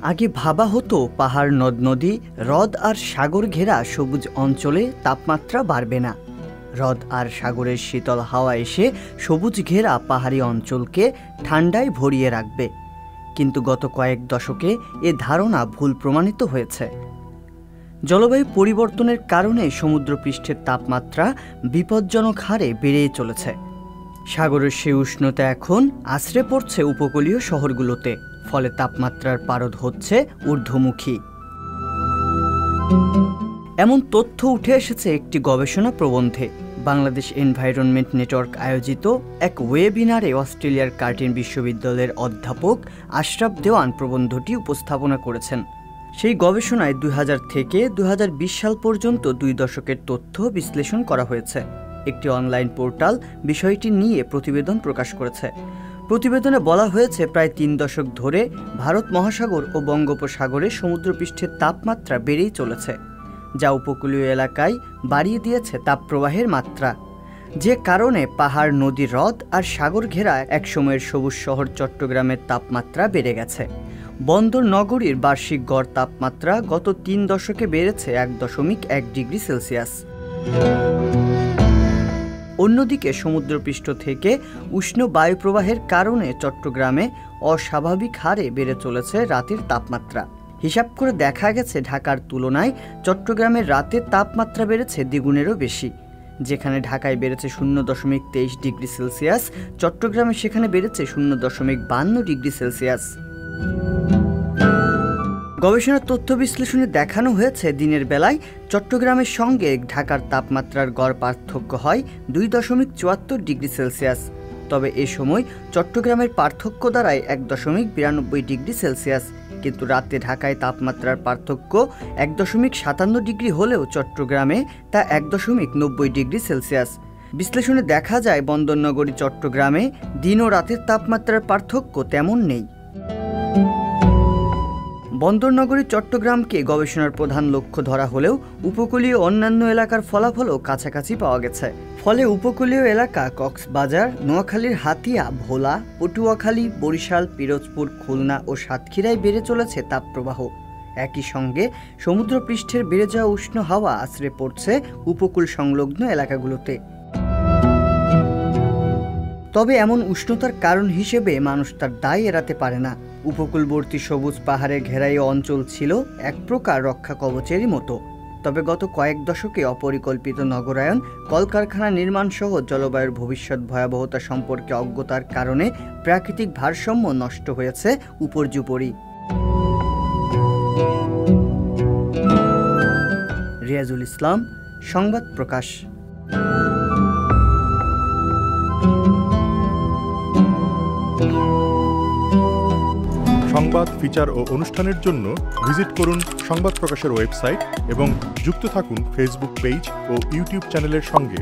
আগে ভাবা হতো পাহাড়, নদ নদী, হ্রদ আর সাগর ঘেরা সবুজ অঞ্চলে তাপমাত্রা বাড়বে না। হ্রদ আর সাগরের শীতল হাওয়া এসে সবুজ ঘেরা পাহাড়ি অঞ্চলকে ঠান্ডায় ভরিয়ে রাখবে। কিন্তু গত কয়েক দশকে এ ধারণা ভুল প্রমাণিত হয়েছে। জলবায়ু পরিবর্তনের কারণে সমুদ্রপৃষ্ঠের তাপমাত্রা বিপজ্জনক হারে বেড়েই চলেছে। সাগরের সেই উষ্ণতা এখন আছড়ে পড়ছে উপকূলীয় শহরগুলোতে, ফলে তাপমাত্রার পারদ হচ্ছে ঊর্ধ্বমুখী। এমন তথ্য উঠে এসেছে একটি গবেষণা প্রবন্ধে। বাংলাদেশ এনভায়রনমেন্ট নেটওয়ার্ক আয়োজিত এক ওয়েবিনারে অস্ট্রেলিয়ার কার্টিন বিশ্ববিদ্যালয়ের অধ্যাপক আশরাফ দেওয়ান প্রবন্ধটি উপস্থাপনা করেছেন। সেই গবেষণায় 2000 থেকে 2020 সাল পর্যন্ত 2 দশকের তথ্য বিশ্লেষণ করা হয়েছে। একটি অনলাইন পোর্টাল বিষয়টি নিয়ে প্রতিবেদন প্রকাশ করেছে। প্রতিবেদনে বলা হয়েছে, প্রায় 3 দশক ধরে ভারত মহাসাগর ও বঙ্গোপসাগরে সমুদ্রপৃষ্ঠের তাপমাত্রা বেড়েই চলেছে, যা উপকূলীয় এলাকায় বাড়িয়ে দিয়েছে তাপপ্রবাহের মাত্রা। যে কারণে পাহাড়, নদী, হ্রদ আর সাগর ঘেরা একসময়ের সবুজ শহর চট্টগ্রামের তাপমাত্রা বেড়ে গেছে। বন্দর নগরীর বার্ষিক গড় তাপমাত্রা গত 3 দশকে বেড়েছে 1.1 ডিগ্রি সেলসিয়াস। অন্যদিকে সমুদ্রপৃষ্ঠ থেকে উষ্ণ বায়ুপ্রবাহের কারণে চট্টগ্রামে অস্বাভাবিক হারে বেড়ে চলেছে রাতের তাপমাত্রা। হিসাব করে দেখা গেছে, ঢাকার তুলনায় চট্টগ্রামের রাতের তাপমাত্রা বেড়েছে দ্বিগুণেরও বেশি। যেখানে ঢাকায় বেড়েছে 0.23 ডিগ্রি সেলসিয়াস, চট্টগ্রামে সেখানে বেড়েছে 0.52 ডিগ্রি সেলসিয়াস। গবেষণার তথ্য বিশ্লেষণে দেখানো হয়েছে, দিনের বেলায় চট্টগ্রামের সঙ্গে ঢাকার তাপমাত্রার গড় পার্থক্য হয় 2.74 ডিগ্রি সেলসিয়াস। তবে এ সময় চট্টগ্রামের পার্থক্য দাঁড়ায় 1.92 ডিগ্রি সেলসিয়াস। কিন্তু রাতে ঢাকায় তাপমাত্রার পার্থক্য 1.57 ডিগ্রি হলেও চট্টগ্রামে তা 1.90 ডিগ্রি সেলসিয়াস। বিশ্লেষণে দেখা যায়, বন্দরনগরী চট্টগ্রামে দিন ও রাতের তাপমাত্রার পার্থক্য তেমন নেই। বন্দরনগরী চট্টগ্রামকে গবেষণার প্রধান লক্ষ্য ধরা হলেও উপকূলীয় অন্যান্য এলাকার ফলাফলও কাছাকাছি পাওয়া গেছে। ফলে উপকূলীয় এলাকা কক্সবাজার, নোয়াখালীর হাতিয়া, ভোলা, পটুয়াখালী, বরিশাল, পিরোজপুর, খুলনা ও সাতক্ষীরায় বেড়ে চলেছে তাপপ্রবাহ। একই সঙ্গে সমুদ্রপৃষ্ঠের বেড়ে যাওয়া উষ্ণ হাওয়া আছড়ে পড়ছে উপকূল সংলগ্ন এলাকাগুলোতে। তবে এমন উষ্ণতার কারণ হিসেবে মানুষ তার দায় এড়াতে পারে না। উপকূলবর্তী সবুজ পাহাড়ে ঘেরাই অঞ্চল ছিল এক প্রকার রক্ষা কবচেরই মতো। তবে গত কয়েক দশকে অপরিকল্পিত নগরায়ন, কলকারখানা নির্মাণ সহ জলবায়ুর ভবিষ্যৎ ভয়াবহতা সম্পর্কে অজ্ঞতার কারণে প্রাকৃতিক ভারসাম্য নষ্ট হয়েছে উপর্যুপরি। রিয়াজুল ইসলাম, সংবাদ প্রকাশ। সংবাদ, ফিচার ও অনুষ্ঠানের জন্য ভিজিট করুন সংবাদ প্রকাশের ওয়েবসাইট এবং যুক্ত থাকুন ফেসবুক পেজ ও ইউটিউব চ্যানেলের সঙ্গে।